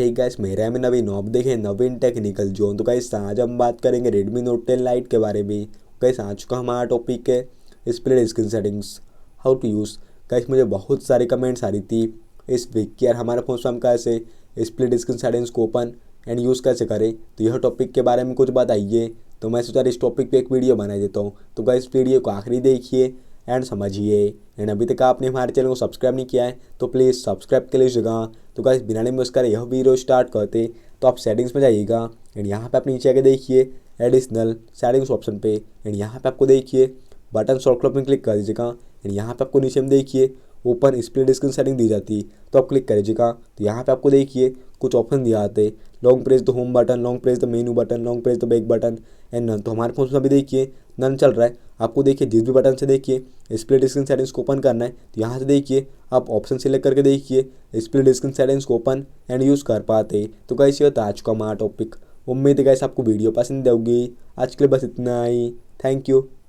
Hey guys, मेरा में नवीन आप देखें नवीन टेक्निकल जोन। तो गाइस आज हम बात करेंगे रेडमी नोट 10 लाइट के बारे में। गाइस आज का हमारा टॉपिक है split screen settings, how to use. Guys मुझे बहुत सारी कमेंट्स आ रही थी इस वीक कि यार हमारे फोन से हम कैसे स्प्लिट स्क्रीन सेटिंग्स को ओपन एंड यूज़ कैसे करें। तो यह टॉपिक के बारे में कुछ बताइए। तो मैं सोचा इस टॉपिक पे एक वीडियो बना देता हूँ। तो गाइस वीडियो को आखिरी देखिए एंड समझिए। एंड अभी तक आपने हमारे चैनल को सब्सक्राइब नहीं किया है तो प्लीज़ सब्सक्राइब के लिए जगह। तो गाइस बिना टाइम वेस्ट करें यह वीडियो स्टार्ट करते। तो आप सेटिंग्स में जाइएगा एंड यहाँ पे आप नीचे आके देखिए एडिशनल सेटिंग्स ऑप्शन पे। एंड यहाँ पे आपको देखिए बटन शॉर्ट क्लॉक में क्लिक कर दीजिएगा। एंड यहाँ पे आपको नीचे में देखिए ओपन स्प्लिट स्क्रीन सेटिंग दी जाती है, तो आप क्लिक करिएगा। तो यहाँ पे आपको देखिए कुछ ऑप्शन दिया आते हैं, long press the home button, long press the menu button, long press the back button and none. तो हमारे फोन में अभी देखिए नन चल रहा है। आपको देखिए जिस भी बटन से देखिए स्प्लिट स्क्रीन सेटिंग्स को ओपन करना है तो यहाँ से देखिए आप ऑप्शन सिलेक्ट करके देखिए स्प्लिट स्क्रीन सेटिंग्स को ओपन एंड यूज़ कर पाते। तो कैसे होता है आज का हमारा टॉपिक। उम्मीद है गाइस आपको वीडियो पसंद होगी। आज के लिए बस इतना ही। Thank you.